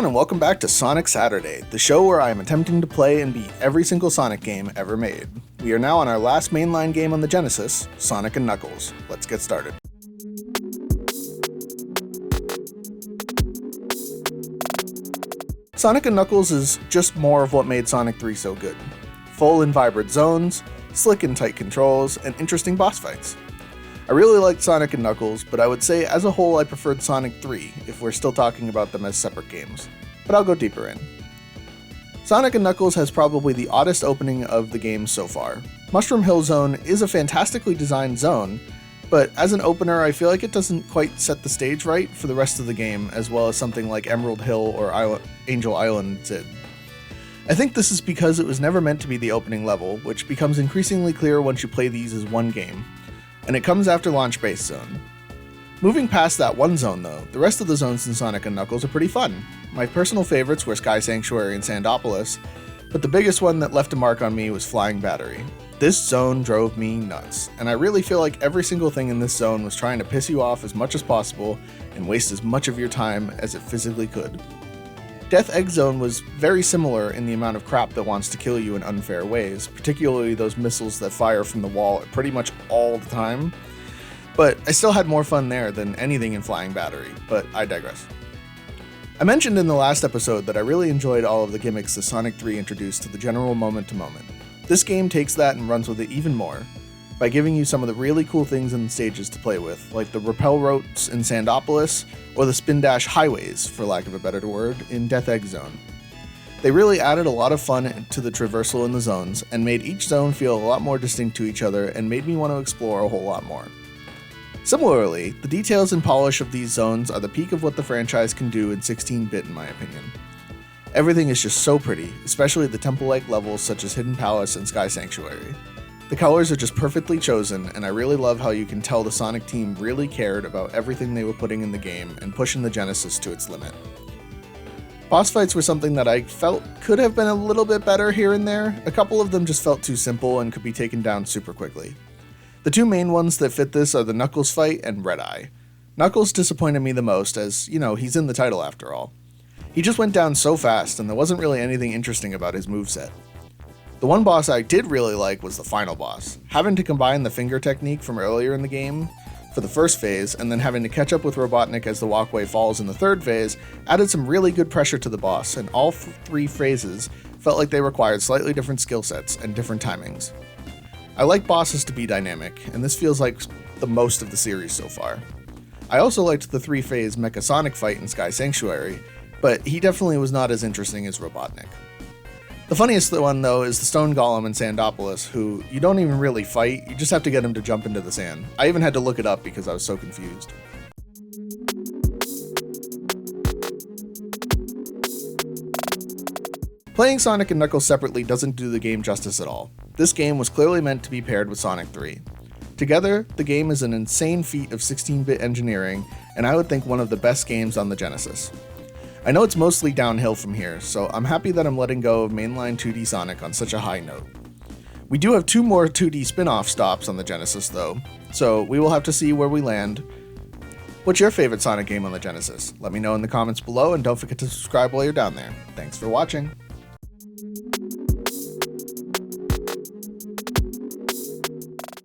everyone, and welcome back to Sonic Saturday, the show where I am attempting to play and beat every single Sonic game ever made. We are now on our last mainline game on the Genesis, Sonic & Knuckles. Let's get started. Sonic & Knuckles is just more of what made Sonic 3 so good. Full and vibrant zones, slick and tight controls, and interesting boss fights. I really liked Sonic & Knuckles, but I would say as a whole I preferred Sonic 3 if we're still talking about them as separate games, but I'll go deeper in. Sonic & Knuckles has probably the oddest opening of the games so far. Mushroom Hill Zone is a fantastically designed zone, but as an opener I feel like it doesn't quite set the stage right for the rest of the game as well as something like Emerald Hill or Angel Island did. I think this is because it was never meant to be the opening level, which becomes increasingly clear once you play these as one game. And it comes after Launch Base Zone. Moving past that one zone though, the rest of the zones in Sonic & Knuckles are pretty fun. My personal favorites were Sky Sanctuary and Sandopolis, but the biggest one that left a mark on me was Flying Battery. This zone drove me nuts, and I really feel like every single thing in this zone was trying to piss you off as much as possible and waste as much of your time as it physically could. Death Egg Zone was very similar in the amount of crap that wants to kill you in unfair ways, particularly those missiles that fire from the wall pretty much all the time, but I still had more fun there than anything in Flying Battery, but I digress. I mentioned in the last episode that I really enjoyed all of the gimmicks that Sonic 3 introduced to the general moment-to-moment. This game takes that and runs with it even more, by giving you some of the really cool things in the stages to play with, like the rappel ropes in Sandopolis, or the spin dash highways, for lack of a better word, in Death Egg Zone. They really added a lot of fun to the traversal in the zones, and made each zone feel a lot more distinct to each other, and made me want to explore a whole lot more. Similarly, the details and polish of these zones are the peak of what the franchise can do in 16-bit in my opinion. Everything is just so pretty, especially the temple-like levels such as Hidden Palace and Sky Sanctuary. The colors are just perfectly chosen, and I really love how you can tell the Sonic team really cared about everything they were putting in the game and pushing the Genesis to its limit. Boss fights were something that I felt could have been a little bit better here and there. A couple of them just felt too simple and could be taken down super quickly. The two main ones that fit this are the Knuckles fight and Red Eye. Knuckles disappointed me the most as, he's in the title after all. He just went down so fast and there wasn't really anything interesting about his moveset. The one boss I did really like was the final boss. Having to combine the finger technique from earlier in the game for the first phase, and then having to catch up with Robotnik as the walkway falls in the third phase, added some really good pressure to the boss, and all three phases felt like they required slightly different skill sets and different timings. I like bosses to be dynamic, and this feels like the most of the series so far. I also liked the three-phase Mecha Sonic fight in Sky Sanctuary, but he definitely was not as interesting as Robotnik. The funniest one, though, is the Stone Golem in Sandopolis, who you don't even really fight, you just have to get him to jump into the sand. I even had to look it up because I was so confused. Playing Sonic & Knuckles separately doesn't do the game justice at all. This game was clearly meant to be paired with Sonic 3. Together, the game is an insane feat of 16-bit engineering, and I would think one of the best games on the Genesis. I know it's mostly downhill from here, so I'm happy that I'm letting go of mainline 2D Sonic on such a high note. We do have 2 more 2D spin-off stops on the Genesis though, so we will have to see where we land. What's your favorite Sonic game on the Genesis? Let me know in the comments below, and don't forget to subscribe while you're down there. Thanks for watching.